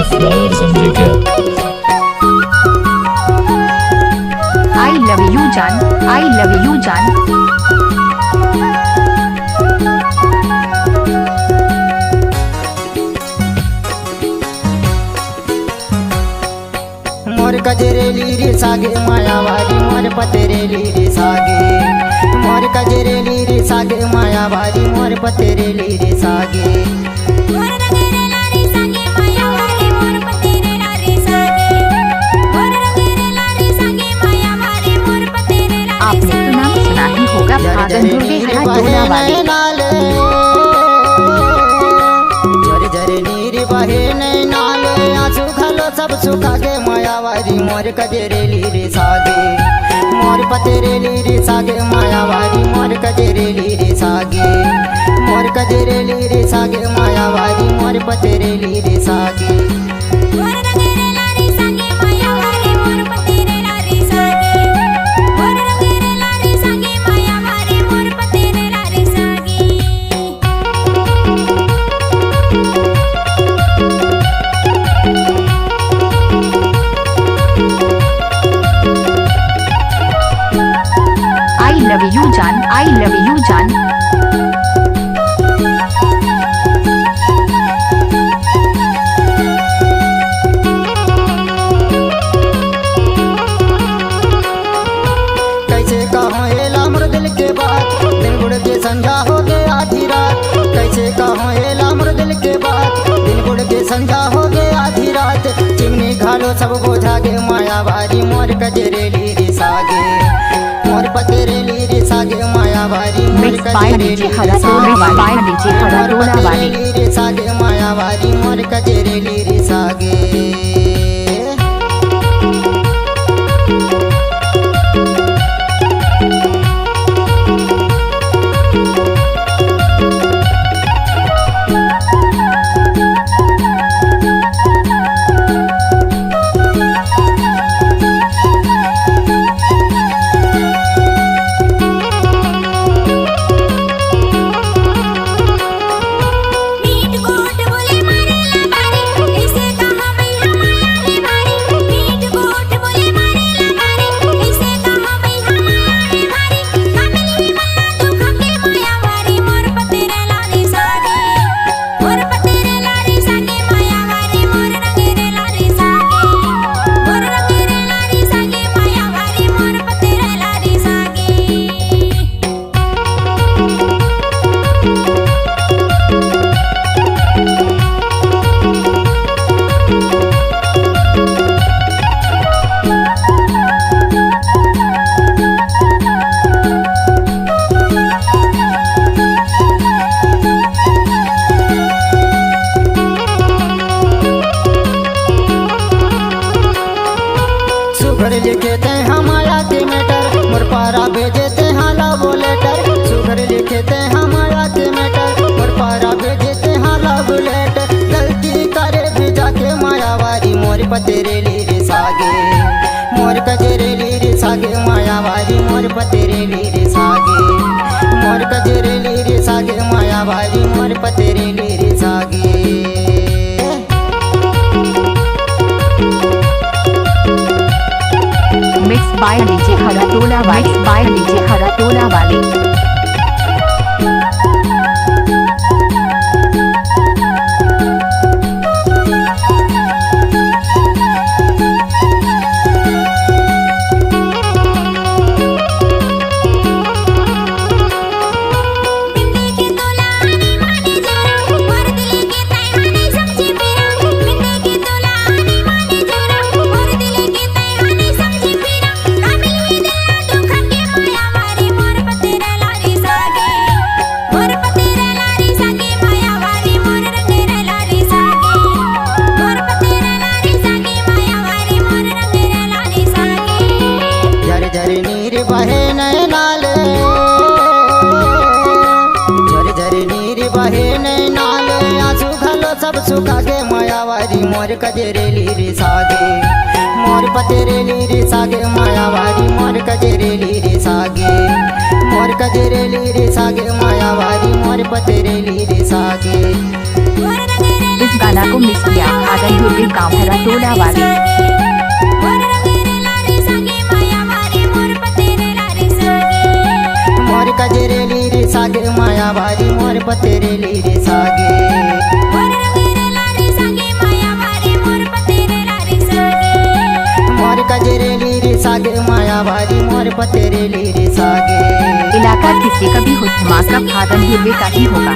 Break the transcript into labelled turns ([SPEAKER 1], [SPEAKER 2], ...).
[SPEAKER 1] Flower समझे क्या?
[SPEAKER 2] I love you जान, आई लव यू जान।
[SPEAKER 3] मोर कजरेली रे सागे मायावारी मोर पतेरेली रे सागे, मोर कजरेली रे सागे मायावारी मोर पतेरेली रे सागे।
[SPEAKER 2] आपने तो नाम सुना ही होगा भागलपुर में हरा टोला वाले।
[SPEAKER 3] झर झर नीर बहे नहीं नाले आंसू खलो सब सुखा के मायावारी मोर कजरेली रे सागे, मोर पतेरेली रे सागे मायावारी मोर कजरेली रे सागे, मोर कजरेली रे सागे मायावारी मोर पतेरेली रे सागे।
[SPEAKER 2] आई लव यू जान, आई लव यू जान।
[SPEAKER 3] कैसे कहाँ एला मोर दिल के बात, दिन गुड़ के संझा हो गए आधी रात। कैसे कहाँ एला मोर दिल के बात, दिन गुड़ के संझा हो गए आधी रात। चिमनी घालो सब बोझा गे मायावारी मोर कजरेली रे सागे, मोर पतेरेली रे सागे मायावारी मोर कजरेली रे सागे मायावारी मोर कजरेली रे सागे। सुघर लिखे ते हमारा के मैटर मोर पारा भेजे ते हाला वो लेटर। सुघर लिखे ते हमारा के मैटर मोर पारा भेजे ते हाला वो लेटर। गलती करे भेजा के मायावारी मोर पतेरेली रे सागे, मोर कजरेली रे सागे मायावारी मोर पतेरेली रे सागे, मोर कजरेली रे सागे मायावारी मोर पतेरेली रे सागे।
[SPEAKER 2] मिक्स बाय डीजे हरा टोला वाले, बाय डीजे हरा टोला वाले। बहे नए नाले, झर झर नीर बहे नए नाले आंसू घलो सब सुखा के मायावारी मोर कजरेली रे सागे, मोर पतेरेली रे सागे मायावारी मोर कजरेली रे सागे। कजरेली रे सागे मायावारी मोर पतेरेली रे सागे।
[SPEAKER 4] इस गाना को मिक्स किया भागलपुर के गाँव रसोड़ा वाले।
[SPEAKER 2] मोर कजरेली रे सागे मायावारी मोर पतेरेली रे सागे। मोर कजरेली रे सागे मायावारी मोर पतेरेली रे सागे।
[SPEAKER 4] इलाका किसी का भी हो धमाका भागलपुर में का ही होगा।